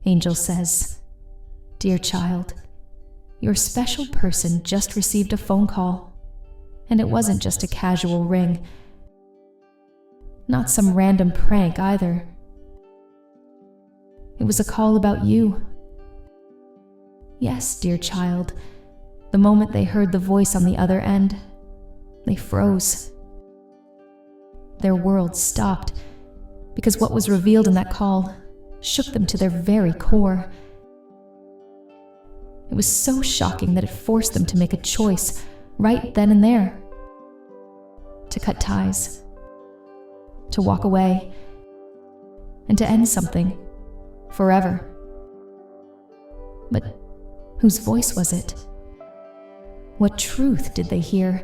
Angel says, "Dear child, your special person just received a phone call, and it wasn't just a casual ring. Not some random prank either. It was a call about you. Yes, dear child, the moment they heard the voice on the other end, they froze. Their world stopped because what was revealed in that call shook them to their very core. It was so shocking that it forced them to make a choice right then and there. To cut ties, to walk away, and to end something forever. But whose voice was it? What truth did they hear?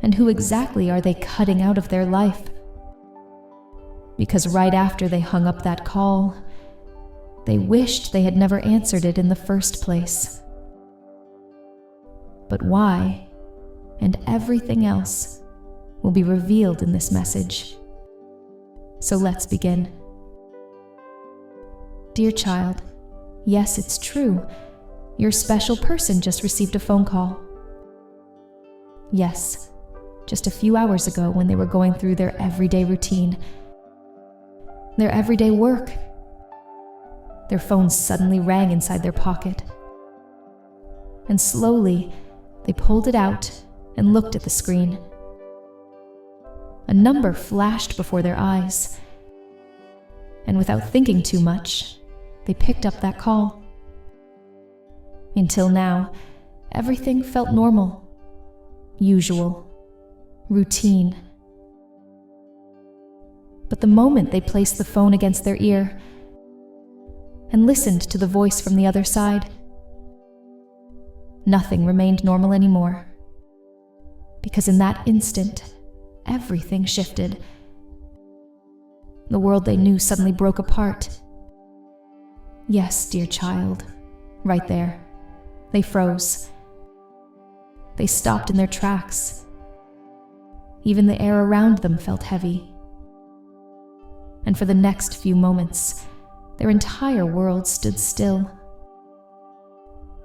And who exactly are they cutting out of their life? Because right after they hung up that call, they wished they had never answered it in the first place. But why, and everything else, will be revealed in this message. So let's begin. Dear child, yes, it's true. Your special person just received a phone call. Yes, just a few hours ago when they were going through their everyday routine, their everyday work, their phone suddenly rang inside their pocket. And slowly, they pulled it out and looked at the screen. A number flashed before their eyes, and without thinking too much, they picked up that call. Until now, everything felt normal, usual, routine. But the moment they placed the phone against their ear and listened to the voice from the other side, nothing remained normal anymore. Because in that instant, everything shifted. The world they knew suddenly broke apart. Yes, dear child, right there. They froze. They stopped in their tracks. Even the air around them felt heavy. And for the next few moments, their entire world stood still.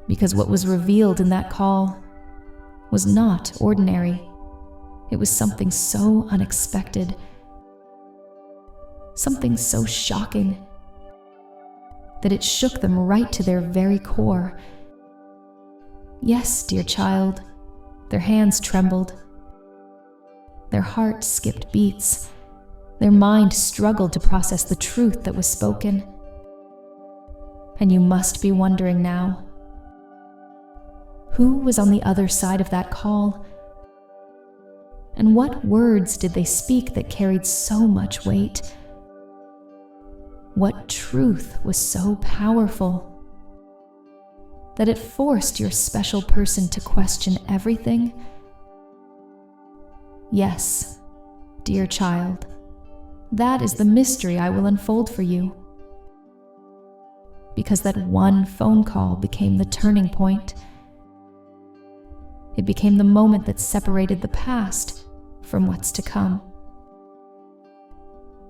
Because what was revealed in that call was not ordinary. It was something so unexpected, something so shocking, that it shook them right to their very core. Yes, dear child, their hands trembled. Their heart skipped beats. Their mind struggled to process the truth that was spoken. And you must be wondering now, who was on the other side of that call? And what words did they speak that carried so much weight? What truth was so powerful that it forced your special person to question everything? Yes, dear child, that is the mystery I will unfold for you. Because that one phone call became the turning point. It became the moment that separated the past from what's to come.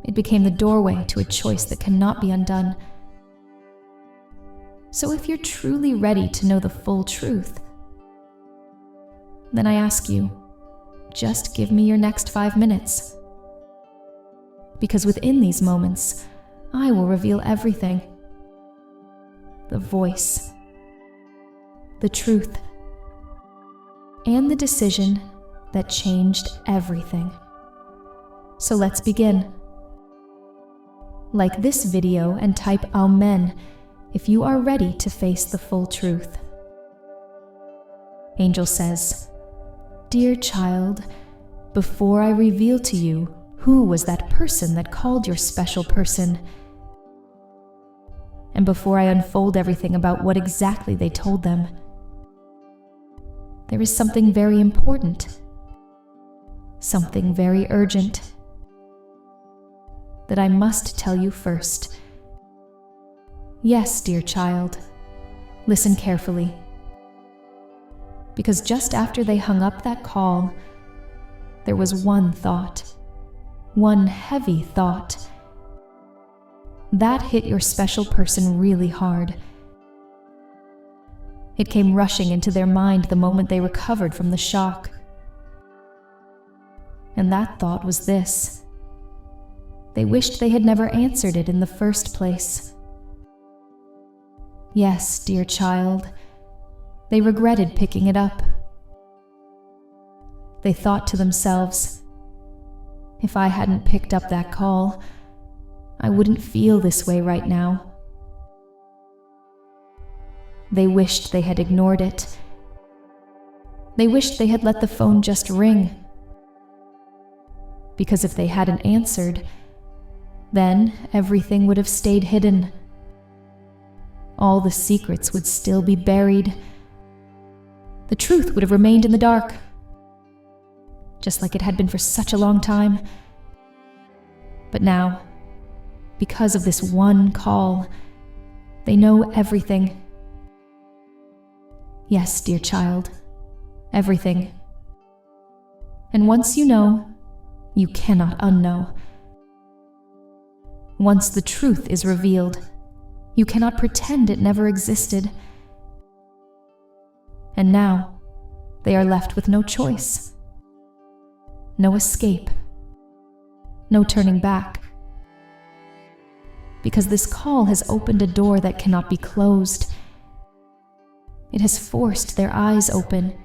It became the doorway to a choice that cannot be undone. So if you're truly ready to know the full truth, then I ask you, just give me your next 5 minutes. Because within these moments, I will reveal everything. The voice, the truth, and the decision that changed everything. So let's begin. Like this video and type Amen if you are ready to face the full truth. Angel says, "Dear child, before I reveal to you who was that person that called your special person, and before I unfold everything about what exactly they told them, there is something very important, something very urgent, that I must tell you first. Yes, dear child, listen carefully. Because just after they hung up that call, there was one thought, one heavy thought, that hit your special person really hard. It came rushing into their mind the moment they recovered from the shock. And that thought was this: they wished they had never answered it in the first place. Yes, dear child, they regretted picking it up. They thought to themselves, if I hadn't picked up that call, I wouldn't feel this way right now. They wished they had ignored it. They wished they had let the phone just ring. Because if they hadn't answered, then everything would have stayed hidden. All the secrets would still be buried. The truth would have remained in the dark, just like it had been for such a long time. But now, because of this one call, they know everything. Yes, dear child, everything. And once you know, you cannot unknow. Once the truth is revealed, you cannot pretend it never existed. And now, they are left with no choice, no escape, no turning back. Because this call has opened a door that cannot be closed. It has forced their eyes open.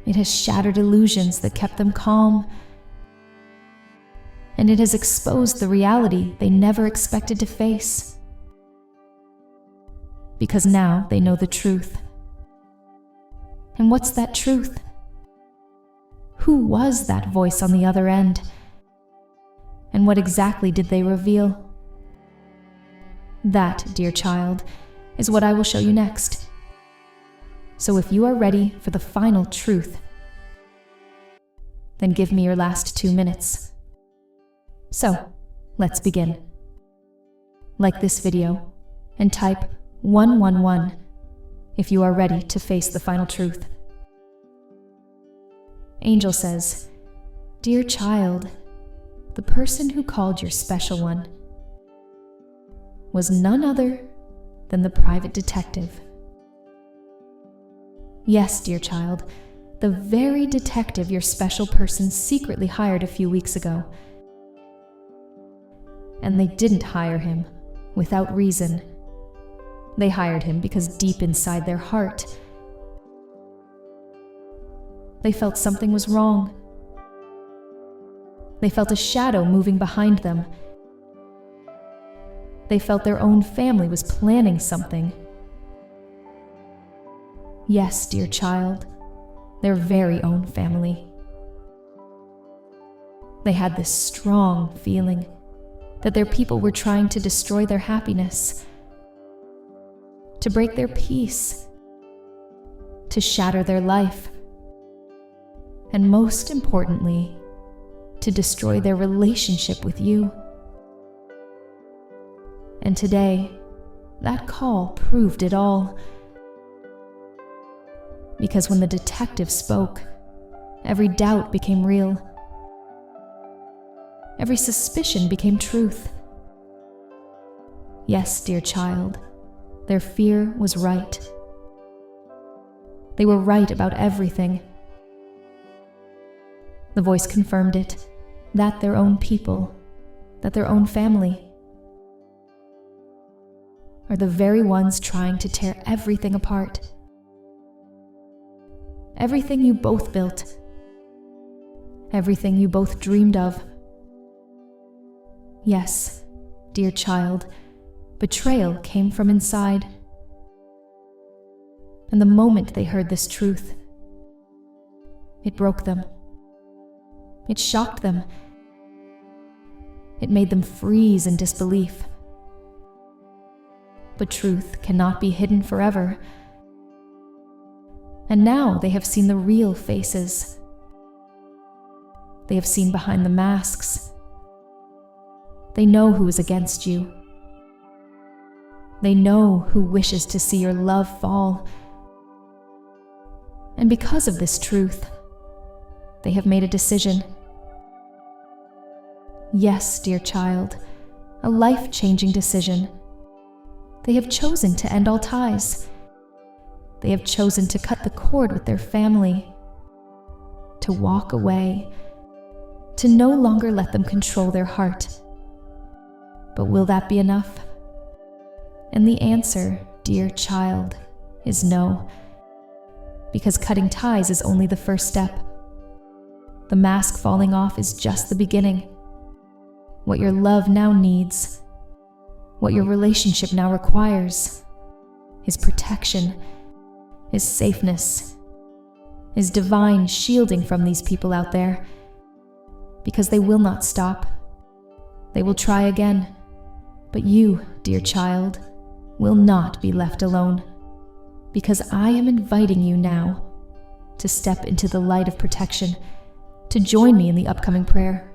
It has shattered illusions that kept them calm. And it has exposed the reality they never expected to face. Because now they know the truth. And what's that truth? Who was that voice on the other end? And what exactly did they reveal? That, dear child, is what I will show you next. So if you are ready for the final truth, then give me your last 2 minutes. So, let's begin. Like this video and type 111 if you are ready to face the final truth. Angel says, "Dear child, the person who called your special one was none other than the private detective." Yes, dear child, the very detective your special person secretly hired a few weeks ago. And they didn't hire him without reason. They hired him because deep inside their heart, they felt something was wrong. They felt a shadow moving behind them. They felt their own family was planning something. Yes, dear child, their very own family. They had this strong feeling that their people were trying to destroy their happiness, to break their peace, to shatter their life, and most importantly, to destroy their relationship with you. And today, that call proved it all. Because when the detective spoke, every doubt became real. Every suspicion became truth. Yes, dear child, their fear was right. They were right about everything. The voice confirmed it, that their own people, that their own family, are the very ones trying to tear everything apart. Everything you both built, everything you both dreamed of. Yes, dear child, betrayal came from inside. And the moment they heard this truth, it broke them. It shocked them. It made them freeze in disbelief. But truth cannot be hidden forever. And now they have seen the real faces. They have seen behind the masks. They know who is against you. They know who wishes to see your love fall. And because of this truth, they have made a decision. Yes, dear child, a life-changing decision. They have chosen to end all ties. They have chosen to cut the cord with their family, to walk away, to no longer let them control their heart. But will that be enough? And the answer, dear child, is no, because cutting ties is only the first step. The mask falling off is just the beginning. What your love now needs, what your relationship now requires, is protection, is safeness, is divine shielding from these people out there, because they will not stop. They will try again, but you, dear child, will not be left alone, because I am inviting you now to step into the light of protection, to join me in the upcoming prayer,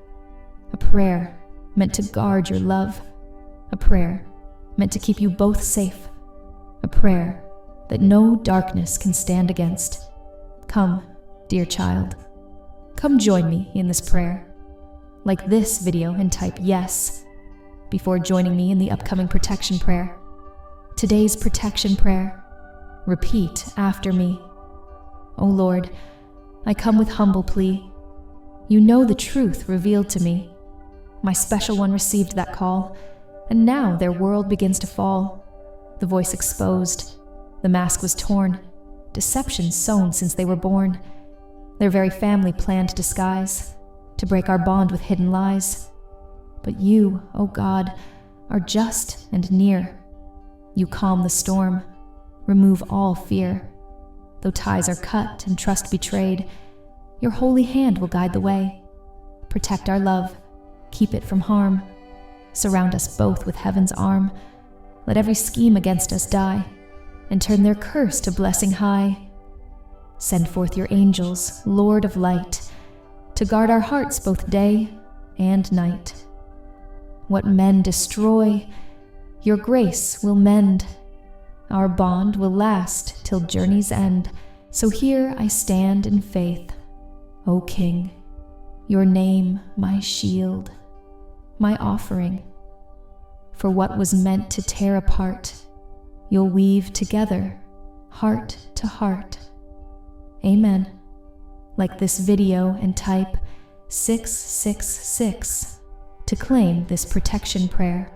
a prayer meant to guard your love, a prayer meant to keep you both safe, a prayer that no darkness can stand against. Come, dear child, come join me in this prayer. Like this video and type yes before joining me in the upcoming protection prayer. Today's protection prayer. Repeat after me. O Lord, I come with humble plea. You know the truth revealed to me. My special one received that call, and now their world begins to fall. The voice exposed, the mask was torn, deception sown since they were born. Their very family planned disguise, to break our bond with hidden lies. But you, O God, are just and near. You calm the storm, remove all fear. Though ties are cut and trust betrayed, your holy hand will guide the way. Protect our love, keep it from harm. Surround us both with heaven's arm. Let every scheme against us die, and turn their curse to blessing high. Send forth your angels, Lord of light, to guard our hearts both day and night. What men destroy, your grace will mend. Our bond will last till journey's end. So here I stand in faith, O King, your name my shield, my offering. For what was meant to tear apart, you'll weave together, heart to heart. Amen. Like this video and type 666 to claim this protection prayer.